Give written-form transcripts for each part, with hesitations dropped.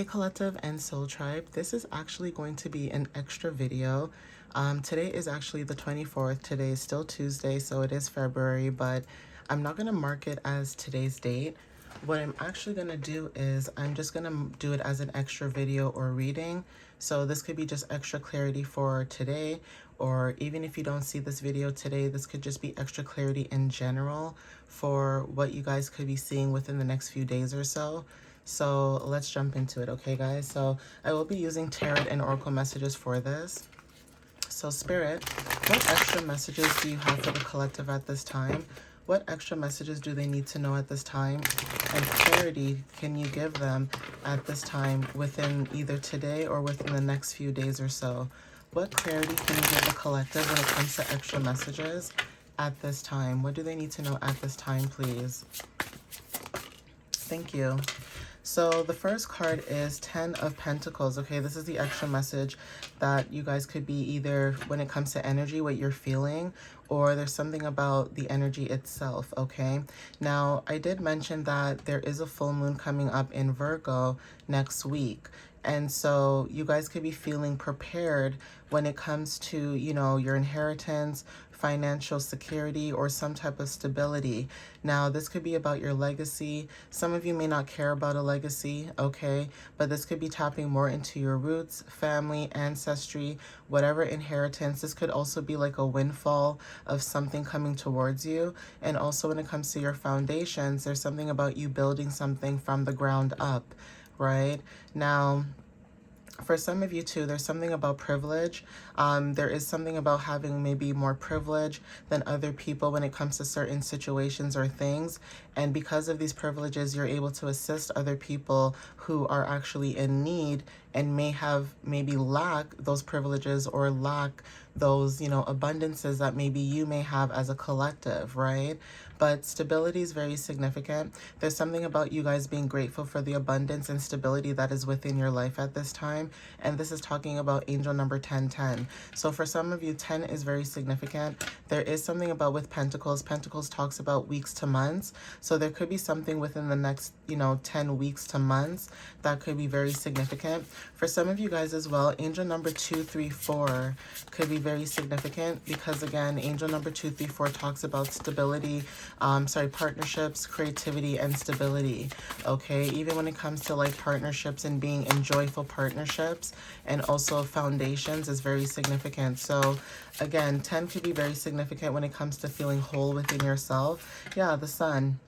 Hey Collective and Soul Tribe, this is actually going to be an extra video. Today is actually the 24th. Today is still Tuesday, so it is February, but I'm not going to mark it as today's date. What I'm actually going to do is I'm just going to do it as an extra video or reading. So this could be just extra clarity for today, or even if you don't see this video today, this could just be extra clarity in general for what you guys could be seeing within the next few days or so. So let's jump into it, okay, guys? So I will be using tarot and oracle messages for this. So Spirit, what extra messages do you have for the collective at this time? What extra messages do they need to know at this time? And clarity can you give them at this time within either today or within the next few days or so? What clarity can you give the collective when it comes to extra messages at this time? What do they need to know at this time, please? Thank you. So the first card is 10 of Pentacles, okay? This is the extra message that you guys could be either when it comes to energy, what you're feeling, or there's something about the energy itself, okay? Now, I did mention that there is a full moon coming up in Virgo next week. And so you guys could be feeling prepared when it comes to, you know, your inheritance, financial security, or some type of stability. Now, this could be about your legacy. Some of you may not care about a legacy, okay? But this could be tapping more into your roots, family, ancestry, whatever inheritance. This could also be like a windfall of something coming towards you. And also when it comes to your foundations, there's something about you building something from the ground up, right? Now, for some of you too, there's something about privilege. There is something about having maybe more privilege than other people when it comes to certain situations or things. And because of these privileges, you're able to assist other people who are actually in need and may have maybe lack those privileges or lack those, you know, abundances that maybe you may have as a collective, right? But stability is very significant. There's something about you guys being grateful for the abundance and stability that is within your life at this time. And this is talking about angel number 1010. So for some of you, 10 is very significant. There is something about with Pentacles. Pentacles talks about weeks to months. So there could be something within the next, you know, 10 weeks to months that could be very significant. For some of you guys as well, angel number 234 could be very significant because, again, angel number 234 talks about stability, partnerships, creativity, and stability, okay? Even when it comes to like partnerships and being in joyful partnerships, and also foundations is very significant. So again, 10 could be very significant when it comes to feeling whole within yourself. Yeah, the sun.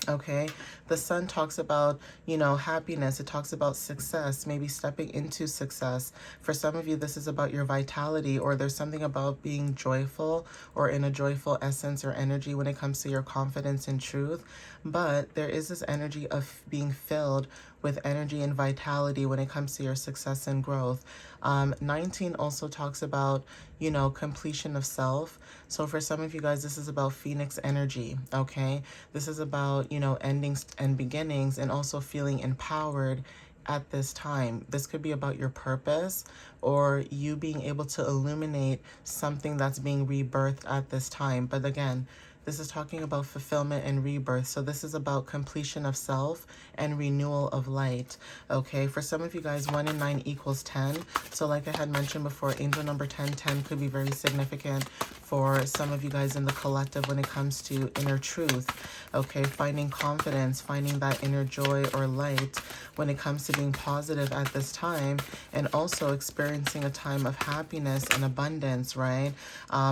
Okay, the sun talks about, you know, happiness. It talks about success, maybe stepping into success. For some of you, this is about your vitality, or there's something about being joyful or in a joyful essence or energy when it comes to your confidence and truth. But there is this energy of being filled with energy and vitality when it comes to your success and growth. 19 also talks about, you know, completion of self. So for some of you guys, this is about Phoenix energy, okay? This is about, you know, endings and beginnings, and also feeling empowered at this time. This could be about your purpose, or you being able to illuminate something that's being rebirthed at this time. But again, this is talking about fulfillment and rebirth. So this is about completion of self and renewal of light. Okay, for some of you guys, 1 and 9 equals 10. So like I had mentioned before, angel number 1010 could be very significant for some of you guys in the collective when it comes to inner truth. Okay, finding confidence, finding that inner joy or light when it comes to being positive at this time, and also experiencing a time of happiness and abundance, right?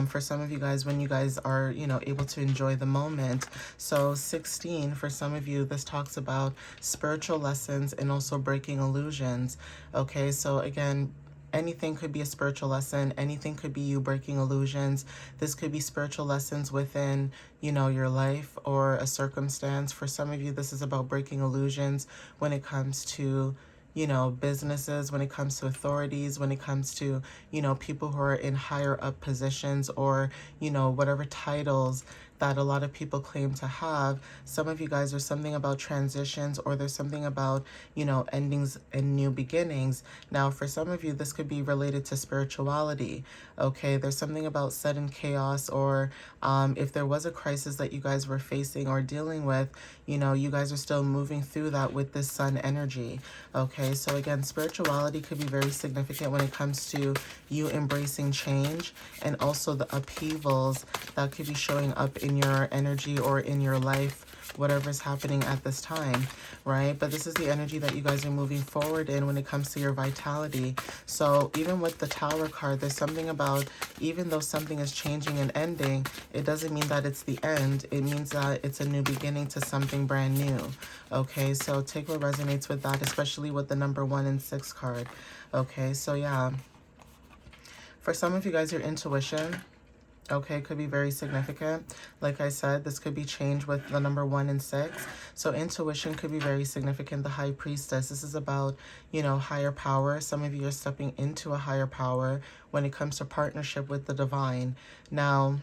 For some of you guys, when you guys are, you know, able to enjoy the moment. So 16, for some of you, this talks about spiritual lessons and also breaking illusions. Okay, so again, anything could be a spiritual lesson. Anything could be you breaking illusions. This could be spiritual lessons within, you know, your life or a circumstance. For some of you, this is about breaking illusions when it comes to, you know, businesses, when it comes to authorities, when it comes to, you know, people who are in higher up positions, or, you know, whatever titles that a lot of people claim to have. Some of you guys, there's something about transitions, or there's something about, you know, endings and new beginnings. Now, for some of you, this could be related to spirituality. Okay, there's something about sudden chaos, or if there was a crisis that you guys were facing or dealing with, you know, you guys are still moving through that with this sun energy. Okay, so again, spirituality could be very significant when it comes to you embracing change, and also the upheavals that could be showing up in your energy or in your life, whatever's happening at this time, right? But this is the energy that you guys are moving forward in when it comes to your vitality. So even with the Tower card, there's something about, even though something is changing and ending, it doesn't mean that it's the end. It means that it's a new beginning to something brand new. Okay, so take what resonates with that, especially with the number 1 and 6 card. Okay, so yeah. For some of you guys, your intuition, okay, could be very significant. Like I said, this could be changed with the number 1 and 6. So intuition could be very significant. The High Priestess, this is about, you know, higher power. Some of you are stepping into a higher power when it comes to partnership with the divine. Now,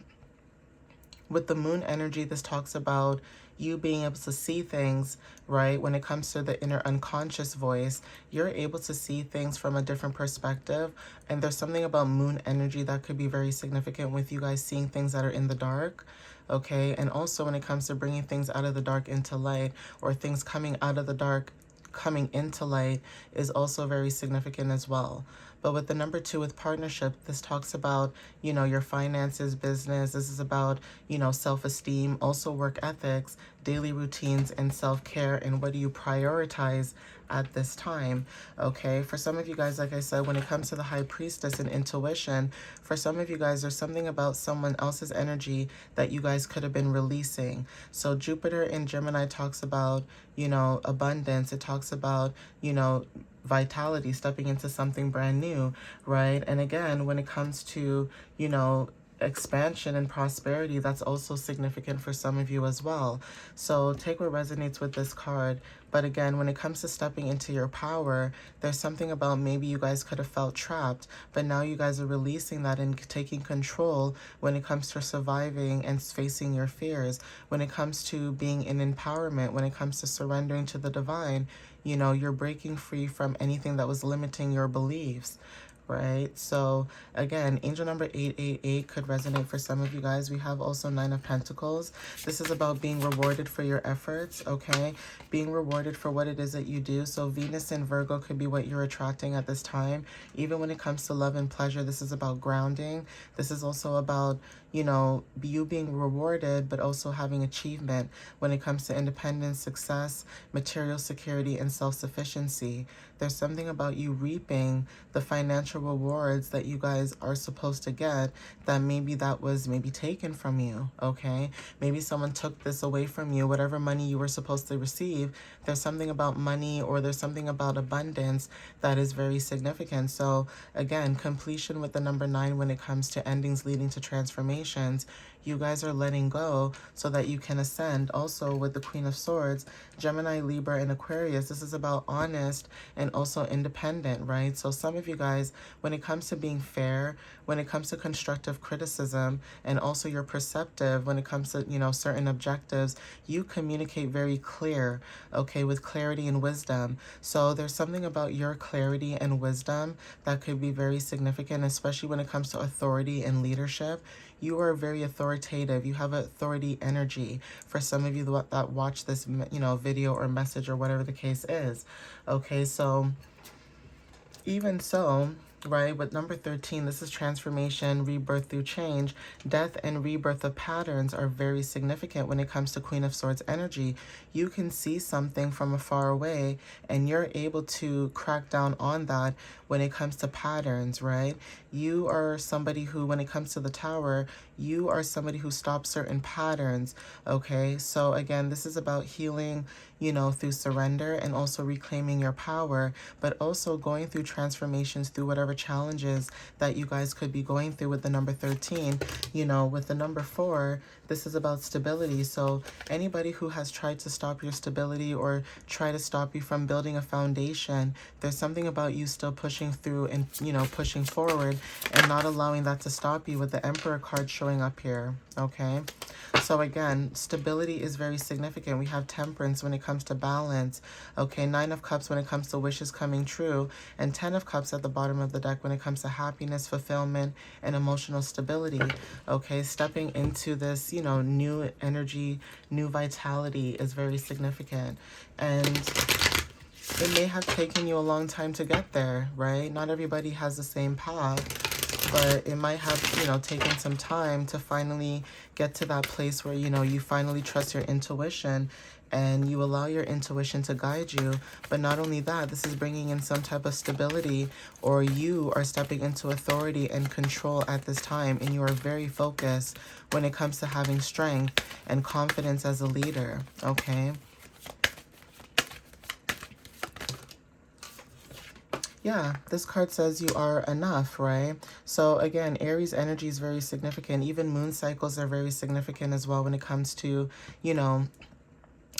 with the Moon energy, this talks about you being able to see things, right? When it comes to the inner unconscious voice, you're able to see things from a different perspective. And there's something about Moon energy that could be very significant with you guys seeing things that are in the dark. Okay, and also when it comes to bringing things out of the dark into light, or things coming out of the dark coming into light, is also very significant as well. But with the number 2 with partnership, this talks about, you know, your finances, business. This is about, you know, self-esteem, also work ethics, daily routines, and self-care, and what do you prioritize at this time. Okay, for some of you guys, like I said, when it comes to the High Priestess and intuition, for some of you guys, there's something about someone else's energy that you guys could have been releasing. So Jupiter in Gemini talks about, you know, abundance. It talks about, you know, vitality, stepping into something brand new, right? And again, when it comes to, you know, expansion and prosperity, that's also significant for some of you as well. So take what resonates with this card. But again, when it comes to stepping into your power, there's something about maybe you guys could have felt trapped, but now you guys are releasing that and taking control when it comes to surviving and facing your fears, when it comes to being in empowerment, when it comes to surrendering to the divine. You know, you're breaking free from anything that was limiting your beliefs, right? So again, angel number 888 could resonate for some of you guys. We have also 9 of Pentacles. This is about being rewarded for your efforts, okay? Being rewarded for what it is that you do. So Venus and Virgo could be what you're attracting at this time. Even when it comes to love and pleasure, this is about grounding. This is also about, you know, you being rewarded, but also having achievement when it comes to independence, success, material security, and self-sufficiency. There's something about you reaping the financial rewards that you guys are supposed to get, that maybe that was maybe taken from you, okay? Maybe someone took this away from you, whatever money you were supposed to receive. There's something about money, or there's something about abundance that is very significant. So again, completion with the number 9 when it comes to endings leading to transformations. You guys are letting go so that you can ascend. Also with the Queen of Swords, Gemini, Libra, and Aquarius, this is about honest and also independent, right? So some of you guys, when it comes to being fair, when it comes to constructive criticism, and also you're perceptive when it comes to, you know, certain objectives, you communicate very clear, okay, with clarity and wisdom. So there's something about your clarity and wisdom that could be very significant, especially when it comes to authority and leadership. You are very authoritative. You have authority energy for some of you that watch this, you know, video or message or whatever the case is. Okay, so even so, right, with number 13, this is transformation, rebirth through change. Death and rebirth of patterns are very significant when it comes to Queen of Swords energy. You can see something from afar away, and you're able to crack down on that when it comes to patterns, right? You are somebody who, when it comes to the Tower, you are somebody who stops certain patterns, okay? So again, this is about healing, you know, through surrender and also reclaiming your power, but also going through transformations through whatever challenges that you guys could be going through with the number 13. You know, with the number 4, this is about stability. So anybody who has tried to stop your stability or try to stop you from building a foundation, there's something about you still pushing through and, you know, pushing forward and not allowing that to stop you with the Emperor card showing up here, okay? So again, stability is very significant. We have temperance when it comes to balance, okay? 9 of Cups when it comes to wishes coming true, and 10 of Cups at the bottom of the deck when it comes to happiness, fulfillment, and emotional stability, okay? Stepping into this, you know, new energy, new vitality is very significant. And it may have taken you a long time to get there, right? Not everybody has the same path, but it might have, you know, taken some time to finally get to that place where, you know, you finally trust your intuition and you allow your intuition to guide you. But not only that, this is bringing in some type of stability, or you are stepping into authority and control at this time, and you are very focused when it comes to having strength and confidence as a leader, okay? Yeah, this card says you are enough, right? So again, Aries energy is very significant. Even moon cycles are very significant as well when it comes to, you know,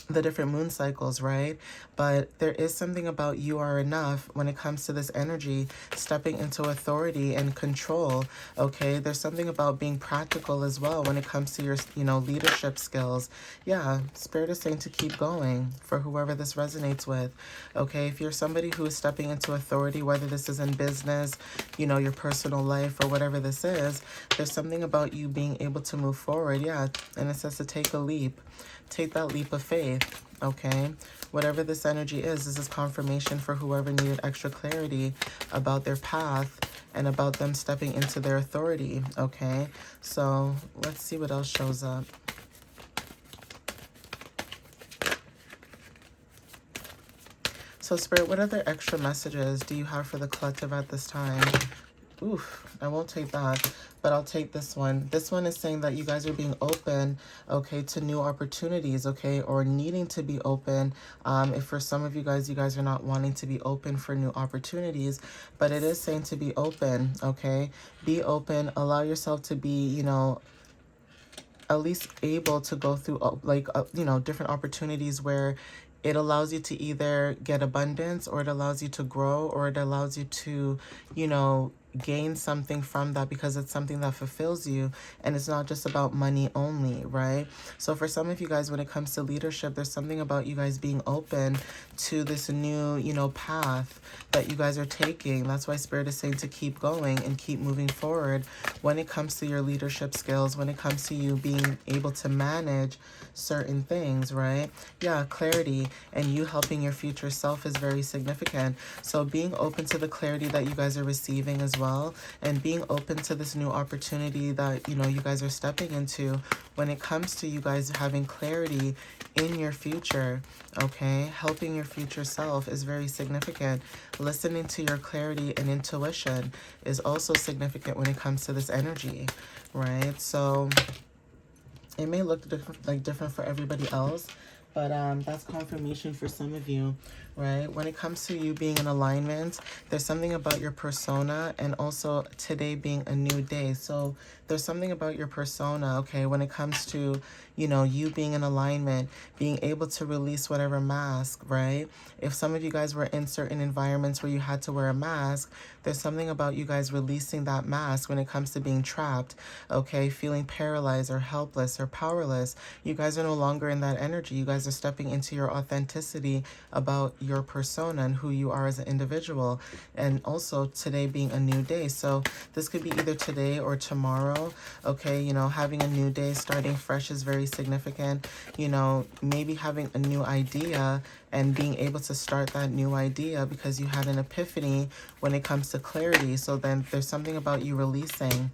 the different moon cycles, right? But there is something about you are enough when it comes to this energy, stepping into authority and control, okay? There's something about being practical as well when it comes to your, you know, leadership skills. Yeah, Spirit is saying to keep going for whoever this resonates with, okay? If you're somebody who is stepping into authority, whether this is in business, you know, your personal life, or whatever this is, there's something about you being able to move forward, yeah. And it says to take a leap. Take that leap of faith, okay? Whatever this energy is, this is confirmation for whoever needed extra clarity about their path and about them stepping into their authority, okay? So let's see what else shows up. So Spirit, what other extra messages do you have for the collective at this time? Oof, I won't take that, but I'll take this one. This one is saying that you guys are being open, okay, to new opportunities, okay, or needing to be open. If for some of you guys are not wanting to be open for new opportunities, but it is saying to be open, okay? Be open, allow yourself to be, you know, at least able to go through you know, different opportunities where it allows you to either get abundance, or it allows you to grow, or it allows you to, you know, gain something from that because it's something that fulfills you, and it's not just about money only, right? So for some of you guys, when it comes to leadership, there's something about you guys being open to this new, you know, path that you guys are taking. That's why Spirit is saying to keep going and keep moving forward when it comes to your leadership skills, when it comes to you being able to manage certain things, right? Yeah, clarity and you helping your future self is very significant. So being open to the clarity that you guys are receiving as well, and being open to this new opportunity that, you know, you guys are stepping into when it comes to you guys having clarity in your future, okay? Helping your future self is very significant. Listening to your clarity and intuition is also significant when it comes to this energy, right? So it may look different for everybody else, but that's confirmation for some of you, right? When it comes to you being in alignment, there's something about your persona, and also today being a new day. So there's something about your persona, okay, when it comes to, you know, you being in alignment, being able to release whatever mask, right? If some of you guys were in certain environments where you had to wear a mask, there's something about you guys releasing that mask when it comes to being trapped, okay? Feeling paralyzed or helpless or powerless. You guys are no longer in that energy. You guys are stepping into your authenticity about your persona and who you are as an individual. And also today being a new day. So this could be either today or tomorrow, okay? You know, having a new day, starting fresh is very significant. You know, maybe having a new idea and being able to start that new idea because you had an epiphany when it comes to clarity. So then there's something about you releasing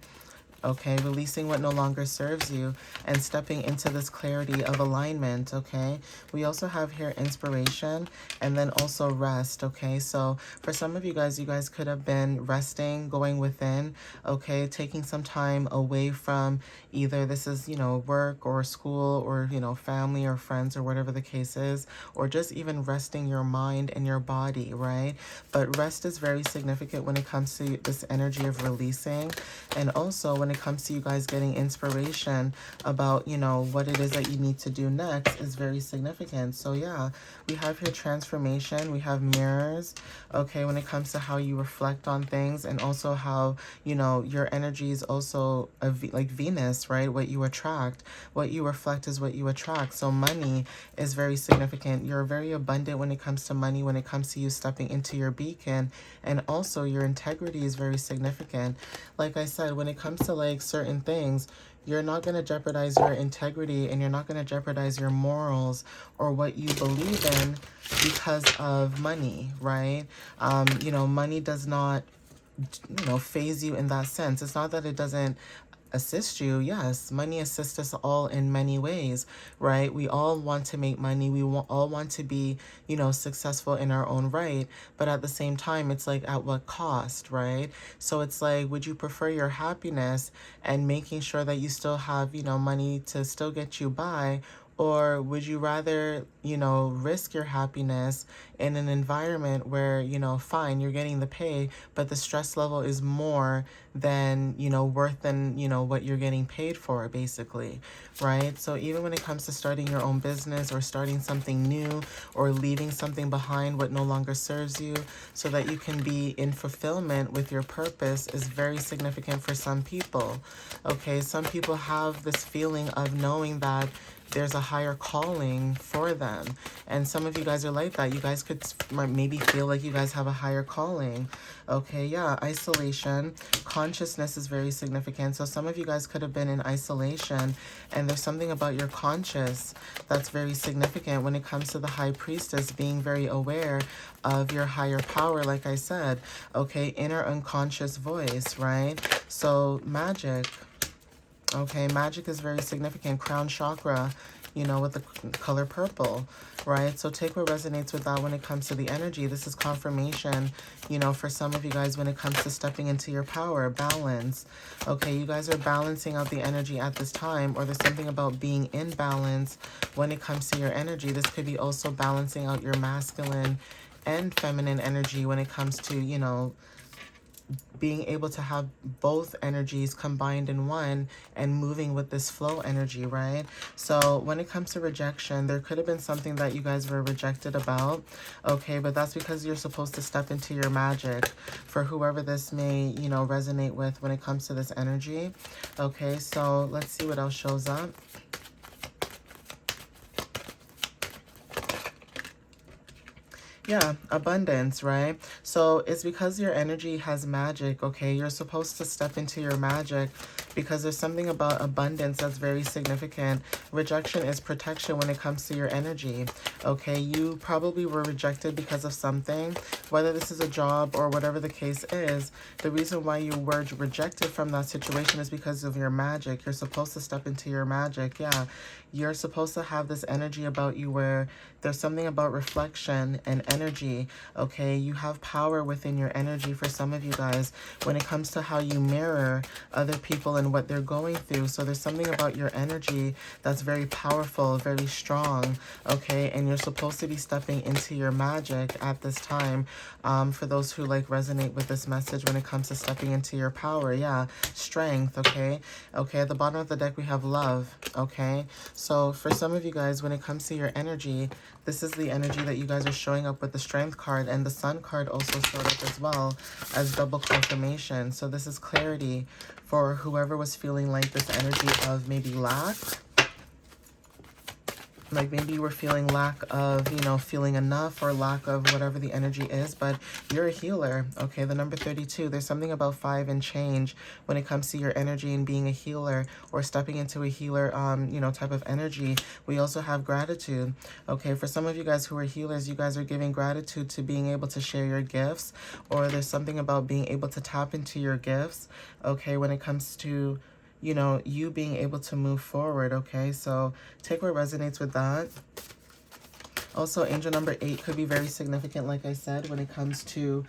okay? Releasing what no longer serves you and stepping into this clarity of alignment, okay? We also have here inspiration and then also rest, okay? So for some of you guys could have been resting, going within, okay? Taking some time away from either this is, you know, work or school or, you know, family or friends or whatever the case is, or just even resting your mind and your body, right? But rest is very significant when it comes to this energy of releasing. And also when it comes to you guys getting inspiration about, you know, what it is that you need to do next is very significant. So yeah, we have here transformation, we have mirrors, okay, when it comes to how you reflect on things, and also how, you know, your energy is also like Venus, right? What you attract, what you reflect is what you attract. So money is very significant. You're very abundant when it comes to money, when it comes to you stepping into your beacon, and also your integrity is very significant. Like I said, when it comes to like certain things, you're not going to jeopardize your integrity and you're not going to jeopardize your morals or what you believe in because of money, right? You know, money does not, you know, phase you in that sense. It's not that it doesn't assist you. Yes, money assists us all in many ways, right? We all want to make money. We all want to be, you know, successful in our own right. But at the same time, it's like at what cost, right? So it's like, would you prefer your happiness and making sure that you still have, you know, money to still get you by? Or would you rather, you know, risk your happiness in an environment where, you know, fine, you're getting the pay, but the stress level is more than, you know, worth than, you know, what you're getting paid for, basically, right? So even when it comes to starting your own business or starting something new or leaving something behind what no longer serves you so that you can be in fulfillment with your purpose is very significant for some people, okay? Some people have this feeling of knowing that there's a higher calling for them. And some of you guys are like that. You guys could maybe feel like you guys have a higher calling. Okay, yeah, isolation. Consciousness is very significant. So some of you guys could have been in isolation, and there's something about your conscious that's very significant when it comes to the high priestess being very aware of your higher power, like I said. Okay, inner unconscious voice, right? So magic. Okay, magic is very significant. Crown chakra, you know, with the color purple, right? So take what resonates with that when it comes to the energy. This is confirmation, you know, for some of you guys when it comes to stepping into your power, balance. Okay, you guys are balancing out the energy at this time, or there's something about being in balance when it comes to your energy. This could be also balancing out your masculine and feminine energy when it comes to, you know, being able to have both energies combined in one and moving with this flow energy, right? So when it comes to rejection, there could have been something that you guys were rejected about, okay? But that's because you're supposed to step into your magic for whoever this may, you know, resonate with when it comes to this energy, okay? So let's see what else shows up. Yeah, abundance, right? So it's because your energy has magic, okay? You're supposed to step into your magic because there's something about abundance that's very significant. Rejection is protection when it comes to your energy, okay? You probably were rejected because of something, whether this is a job or whatever the case is. The reason why you were rejected from that situation is because of your magic. You're supposed to step into your magic, yeah. You're supposed to have this energy about you where there's something about reflection and energy, okay? You have power within your energy for some of you guys when it comes to how you mirror other people and what they're going through. So there's something about your energy that's very powerful, very strong, okay? And you're supposed to be stepping into your magic at this time. For those who like resonate with this message when it comes to stepping into your power, yeah, strength, okay? Okay, at the bottom of the deck, we have love, okay? So for some of you guys, when it comes to your energy, this is the energy that you guys are showing up with the Strength card, and the Sun card also showed up as well as double confirmation. So this is clarity for whoever was feeling like this energy of maybe lack. Like maybe you were feeling lack of, you know, feeling enough or lack of whatever the energy is, but you're a healer, okay? The number 32, there's something about 5 and change when it comes to your energy and being a healer or stepping into a healer, you know, type of energy. We also have gratitude, okay? For some of you guys who are healers, you guys are giving gratitude to being able to share your gifts, or there's something about being able to tap into your gifts, okay, when it comes to you know, you being able to move forward, okay? So take what resonates with that. Also, angel number 8 could be very significant, like I said, when it comes to,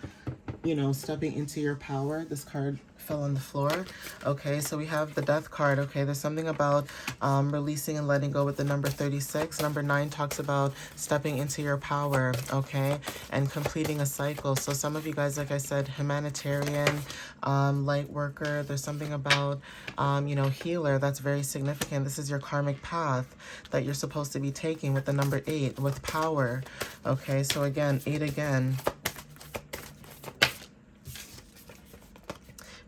you know, stepping into your power. This card fell on the floor. Okay, so we have the death card. Okay, there's something about releasing and letting go with the number 36. Number 9 talks about stepping into your power, okay, and completing a cycle. So some of you guys, like I said, humanitarian, light worker. There's something about, you know, healer. That's very significant. This is your karmic path that you're supposed to be taking with the number 8, with power. Okay, so again, 8 again.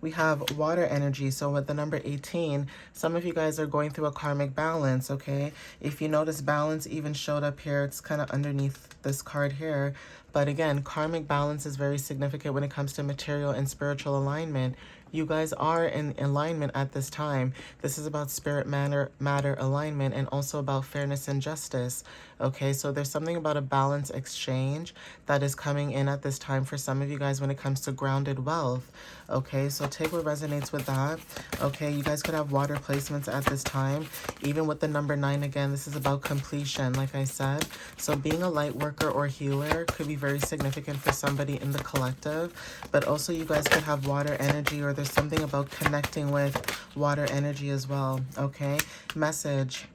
We have water energy. So with the number 18, some of you guys are going through a karmic balance, okay? If you notice, balance even showed up here. It's kind of underneath this card here. But again, karmic balance is very significant when it comes to material and spiritual alignment. You guys are in alignment at this time. This is about spirit, matter alignment, and also about fairness and justice. Okay, so there's something about a balance exchange that is coming in at this time for some of you guys when it comes to grounded wealth. Okay, so take what resonates with that. Okay, you guys could have water placements at this time. Even with the number 9 again, this is about completion, like I said. So being a light worker or healer could be very significant for somebody in the collective. But also you guys could have water energy, or there's something about connecting with water energy as well. Okay, message.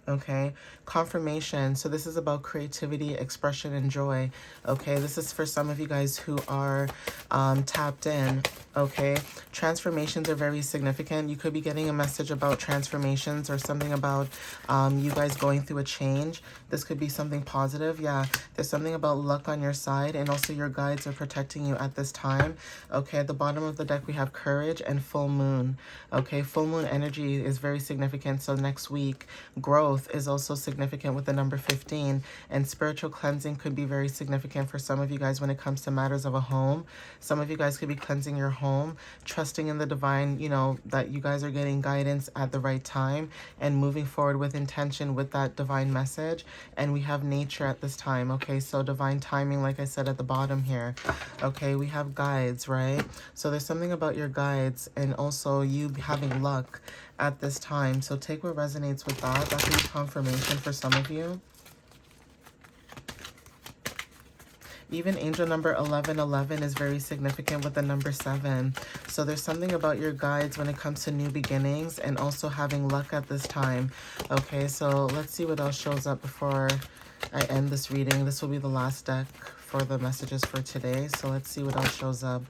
Okay, confirmation. So this is about creativity, expression, and joy. Okay, this is for some of you guys who are tapped in. Okay, transformations are very significant. You could be getting a message about transformations or something about you guys going through a change. This could be something positive. Yeah, there's something about luck on your side, and also your guides are protecting you at this time. Okay, at the bottom of the deck we have courage and full moon. Okay, full moon energy is very significant. So next week, growth is also significant with the number 15, and spiritual cleansing could be very significant for some of you guys when it comes to matters of a home. Some of you guys could be cleansing your home, trusting in the divine, you know, that you guys are getting guidance at the right time and moving forward with intention with that divine message. And we have nature at this time. Okay, so divine timing, like I said at the bottom here. Okay, we have guides, right? So there's something about your guides and also you having luck at this time. So take what resonates with that. That could be confirmation for some of you. Even angel number 1111 is very significant with the number 7. So there's something about your guides when it comes to new beginnings and also having luck at this time. Okay, so let's see what else shows up before I end this reading. This will be the last deck for the messages for today. So let's see what else shows up.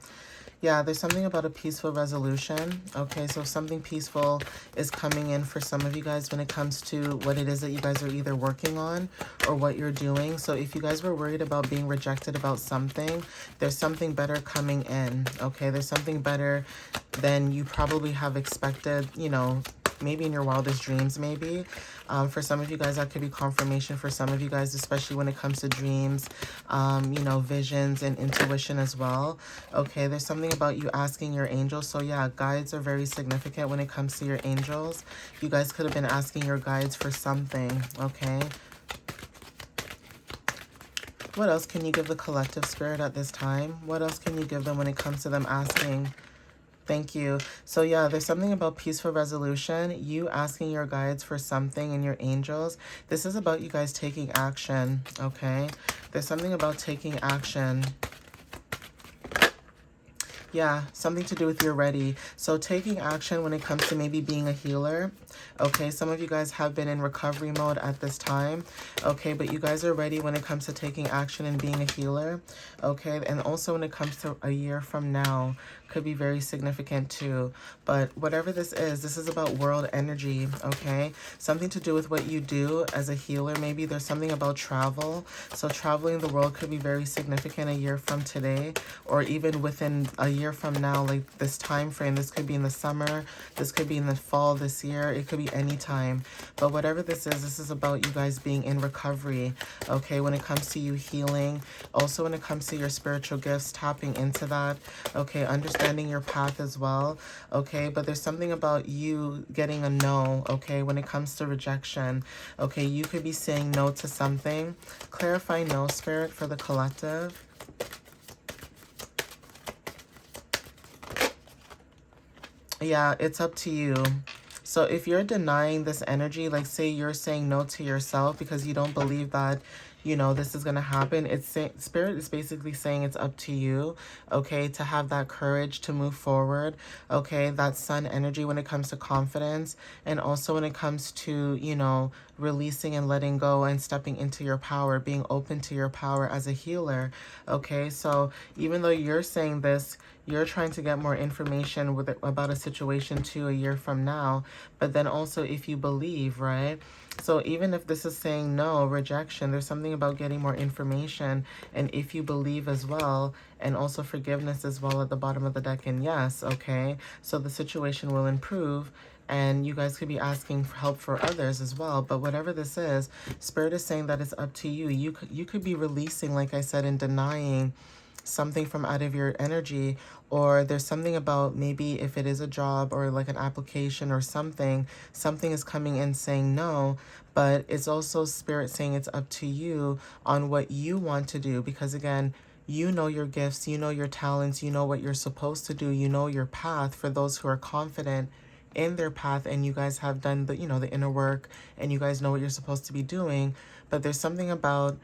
Yeah, there's something about a peaceful resolution. Okay, so something peaceful is coming in for some of you guys when it comes to what it is that you guys are either working on or what you're doing. So if you guys were worried about being rejected about something, there's something better coming in. Okay, there's something better than you probably have expected, you know, maybe in your wildest dreams, maybe. For some of you guys, that could be confirmation for some of you guys, especially when it comes to dreams, you know, visions and intuition as well. Okay, there's something about you asking your angels. So yeah, guides are very significant when it comes to your angels. You guys could have been asking your guides for something, okay? What else can you give the collective spirit at this time? What else can you give them when it comes to them asking? Thank you. So yeah, there's something about peaceful resolution, you asking your guides for something and your angels. This is about you guys taking action, okay? There's something about taking action. Yeah, something to do with you're ready. So taking action when it comes to maybe being a healer. Okay, some of you guys have been in recovery mode at this time. Okay, but you guys are ready when it comes to taking action and being a healer. Okay, and also when it comes to a year from now, could be very significant too. But whatever this is about world energy, okay? Something to do with what you do as a healer. Maybe there's something about travel. So traveling the world could be very significant a year from today, or even within a year from now, like this time frame. This could be in the summer, this could be in the fall this year, it could be any time. But whatever this is about you guys being in recovery, okay? When it comes to you healing, also when it comes to your spiritual gifts, tapping into that, okay? Understanding your path as well, okay? But there's something about you getting a no, okay? When it comes to rejection, okay? You could be saying no to something. Clarify no, spirit, for the collective. Yeah, it's up to you. So if you're denying this energy, like say you're saying no to yourself because you don't believe that, this is going to happen, Spirit is basically saying it's up to you, okay, to have that courage to move forward, okay, that sun energy when it comes to confidence, and also when it comes to, releasing and letting go and stepping into your power, being open to your power as a healer, okay? So even though you're saying this, you're trying to get more information about a situation to a year from now. But then also if you believe, right? So even if this is saying no, rejection, there's something about getting more information. And if you believe as well, and also forgiveness as well at the bottom of the deck. And yes, okay, so the situation will improve. And you guys could be asking for help for others as well. But whatever this is, Spirit is saying that it's up to you. You could be releasing, like I said, and denying something from out of your energy, or there's something about, maybe if it is a job or like an application or something is coming in saying no, but it's also Spirit saying it's up to you on what you want to do, because again, you know your gifts, you know your talents, you know what you're supposed to do, you know your path. For those who are confident in their path, and you guys have done the the inner work, and you guys know what you're supposed to be doing, but there's something about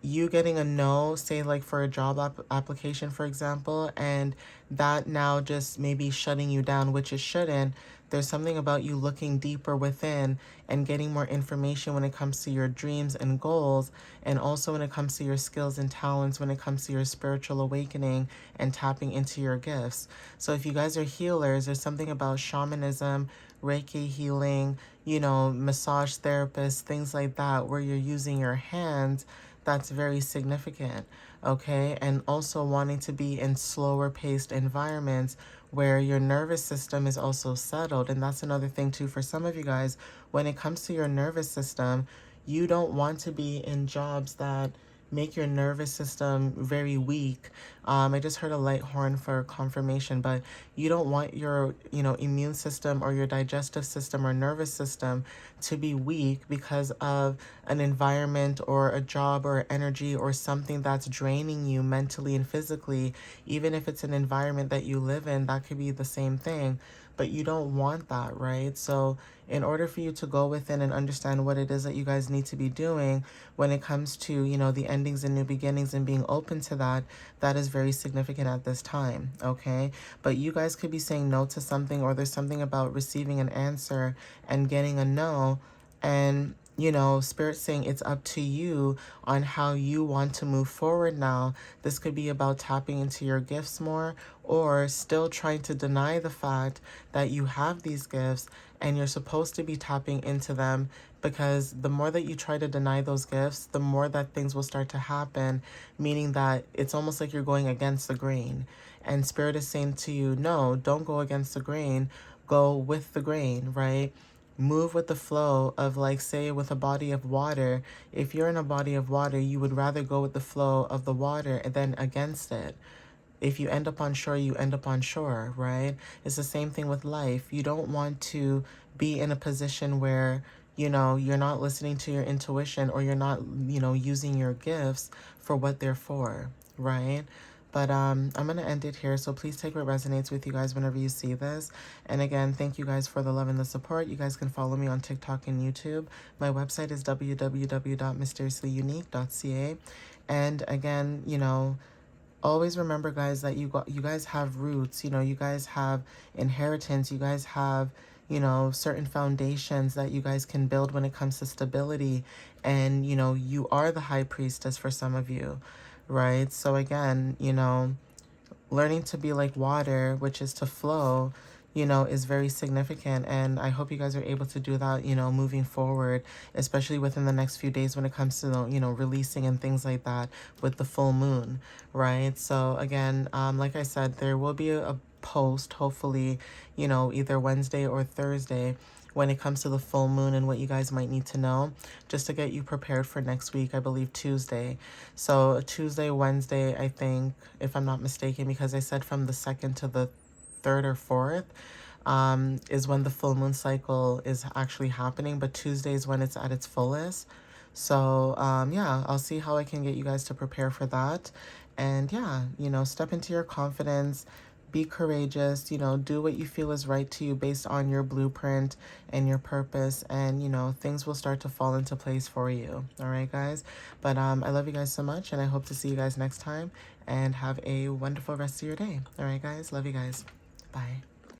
you getting a no, say like for a job application, for example, and that now just maybe shutting you down, which it shouldn't. There's something about you looking deeper within and getting more information when it comes to your dreams and goals, and also when it comes to your skills and talents, when it comes to your spiritual awakening and tapping into your gifts. So if you guys are healers, there's something about shamanism, Reiki healing, massage therapists, things like that, where you're using your hands, that's very significant, okay? And also wanting to be in slower paced environments where your nervous system is also settled. And that's another thing too for some of you guys. When it comes to your nervous system, you don't want to be in jobs that make your nervous system very weak. I just heard a light horn for confirmation, but you don't want your, immune system or your digestive system or nervous system to be weak because of an environment or a job or energy or something that's draining you mentally and physically. Even if it's an environment that you live in, that could be the same thing, but you don't want that, right? So in order for you to go within and understand what it is that you guys need to be doing when it comes to, the endings and new beginnings and being open to that, that is very significant at this time, okay? But you guys could be saying no to something, or there's something about receiving an answer and getting a no, and Spirit saying it's up to you on how you want to move forward now. This could be about tapping into your gifts more, or still trying to deny the fact that you have these gifts and you're supposed to be tapping into them, because the more that you try to deny those gifts, the more that things will start to happen, meaning that it's almost like you're going against the grain. And Spirit is saying to you, no, don't go against the grain, go with the grain, right? Move with the flow of, like, say with a body of water. If you're in a body of water, you would rather go with the flow of the water than against it. If you end up on shore, you end up on shore, right? It's the same thing with life. You don't want to be in a position where, you're not listening to your intuition, or you're not, using your gifts for what they're for, right? But I'm going to end it here. So please take what resonates with you guys whenever you see this. And again, thank you guys for the love and the support. You guys can follow me on TikTok and YouTube. My website is www.mysteriouslyunique.ca. And again, always remember, guys, that you guys have roots, you guys have inheritance, you guys have, certain foundations that you guys can build when it comes to stability. And you are the high priestess for some of you, right? So again, learning to be like water, which is to flow, is very significant. And I hope you guys are able to do that, moving forward, especially within the next few days when it comes to, releasing and things like that with the full moon, right? So again, like I said, there will be a post, hopefully, either Wednesday or Thursday, when it comes to the full moon and what you guys might need to know, just to get you prepared for next week. I believe Tuesday. So Tuesday, Wednesday, I think, if I'm not mistaken, because I said from the 2nd to the 3rd or 4th, is when the full moon cycle is actually happening. But Tuesday is when it's at its fullest. So yeah, I'll see how I can get you guys to prepare for that. And yeah, step into your confidence, be courageous, you know, do what you feel is right to you based on your blueprint and your purpose, and you know, things will start to fall into place for you. All right, guys. But I love you guys so much, and I hope to see you guys next time, and have a wonderful rest of your day. All right, guys. Love you guys. Bye.